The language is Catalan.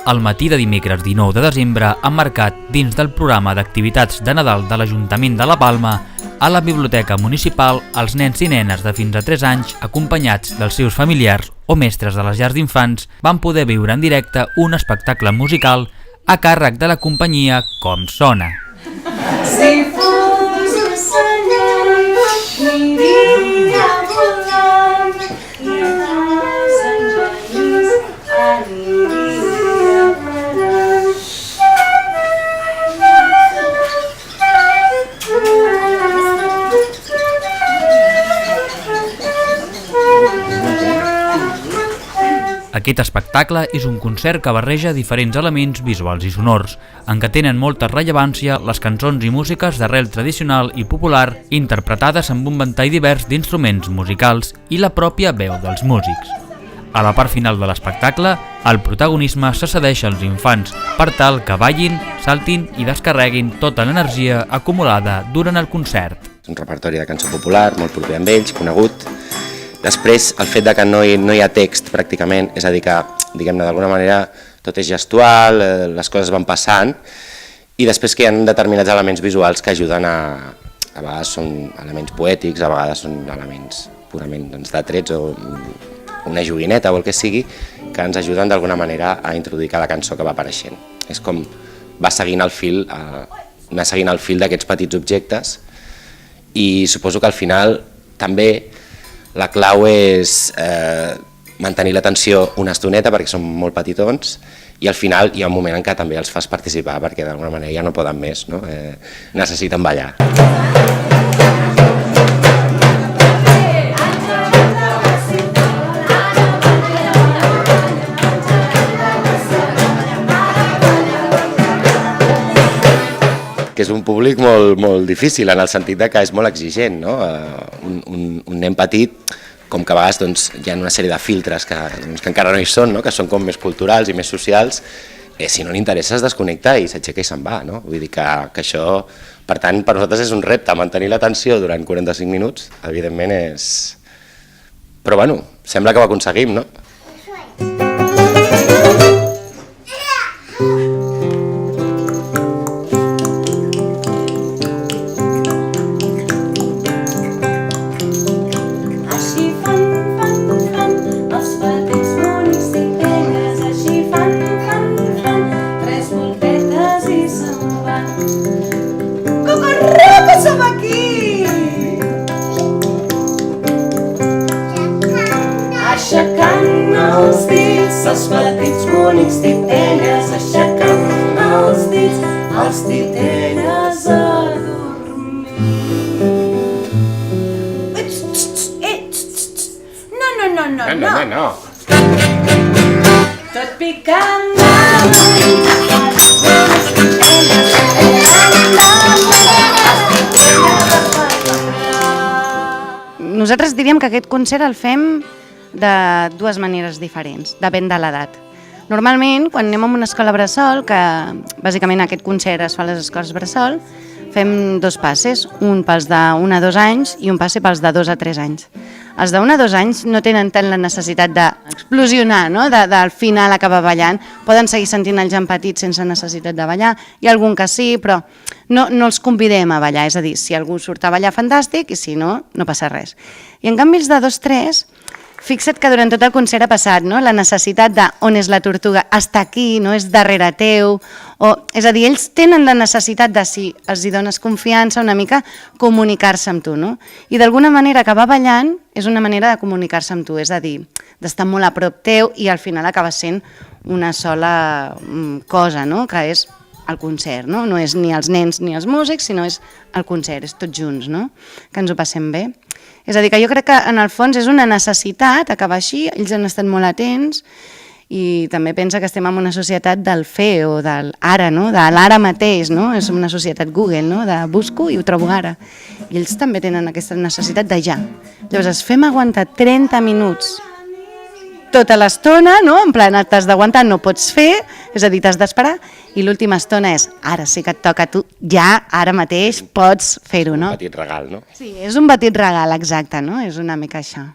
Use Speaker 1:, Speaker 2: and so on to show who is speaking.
Speaker 1: El matí de dimecres 19 de desembre han marcat dins del programa d'activitats de Nadal de l'Ajuntament de La Palma a la Biblioteca Municipal els nens i nenes de fins a 3 anys acompanyats dels seus familiars o mestres de les llars d'infants van poder viure en directe un espectacle musical a càrrec de la companyia Com Sona.
Speaker 2: Si fos ocellet, aniria volant i els angells aniria volant.
Speaker 1: Aquest espectacle és un concert que barreja diferents elements visuals i sonors, en què tenen molta rellevància les cançons i músiques d'arrel tradicional i popular interpretades amb un ventall divers d'instruments musicals i la pròpia veu dels músics. A la part final de l'espectacle, el protagonisme se cedeix als infants per tal que ballin, saltin i descarreguin tota l'energia acumulada durant el concert.
Speaker 3: És un repertori de cançó popular, molt proper amb ells, conegut. Després, el fet de que no hi ha text pràcticament, és a dir que, diguem-ne, d'alguna manera tot és gestual, les coses van passant, i després que hi ha determinats elements visuals que ajuden a vegades són elements poètics, a vegades són elements purament de trets o una joguineta o el que sigui, que ens ajuden d'alguna manera a introduir cada cançó que va apareixent. És com va seguint el fil, anar seguint el fil d'aquests petits objectes, i suposo que al final també la clau és mantenir l'atenció una estoneta perquè són molt petitons i al final hi ha un moment en què també els fas participar perquè d'alguna manera ja no poden més, no? Necessiten ballar. Que és un públic molt difícil en el sentit de que és molt exigent, no? Un nen petit, com que a vegades doncs, hi ha una sèrie de filtres que encara no hi són, no? Que són com més culturals i més socials, si no li interessa es desconnecta i s'aixeca i se'n va, no? Vull dir que això, per tant, per nosaltres és un repte, mantenir l'atenció durant 45 minuts, evidentment és... Però bueno, sembla que ho aconseguim, no?
Speaker 2: Aixecant els dits, els petits bonics titelles, aixecant els dits, els titelles a dormir. No. Tot picant
Speaker 4: Nosaltres diríem que aquest concert el fem de dues maneres diferents, depèn de l'edat. Normalment, quan anem a una escola bressol, que bàsicament aquest concert es fa a les escoles bressol, fem dos passes, un pels de 1 a 2 anys i un passe pels de 2 a 3 anys. Els de 1 a 2 anys no tenen tant la necessitat d'explosionar, no? Del final acabar ballant. Poden seguir sentint el Jan Petit sense necessitat de ballar. Hi ha algun que sí, però no els convidem a ballar. És a dir, si algú surt a ballar, fantàstic, i si no, no passa res. I en canvi els de 2-3... Fixa't que durant tot el concert ha passat, no? La necessitat de on és la tortuga, està aquí, no és darrere teu, és a dir, ells tenen la necessitat de, si els hi dones confiança, una mica comunicar-se amb tu, no? I d'alguna manera acabar ballant és una manera de comunicar-se amb tu, és a dir, d'estar molt a prop teu i al final acaba sent una sola cosa, no? Que és el concert, no? No és ni els nens ni els músics, sinó és el concert, és tots junts, no? Que ens ho passem bé. És a dir, que jo crec que en el fons és una necessitat acabar així, ells han estat molt atents I també pensa que estem en una societat del fer o del ara, no? De l'ara mateix, no? És una societat Google, no? De busco i ho trobo ara. I ells també tenen aquesta necessitat de ja. Llavors, fem aguantar 30 minuts tota l'estona, no? En plan, t'has d'aguantar, no pots fer, és a dir, t'has d'esperar, i l'última estona és, ara sí que et toca a tu, ja, ara mateix pots fer-ho, no?
Speaker 3: Un petit regal, no?
Speaker 4: Sí, és un petit regal, exacte, no? És una mica això.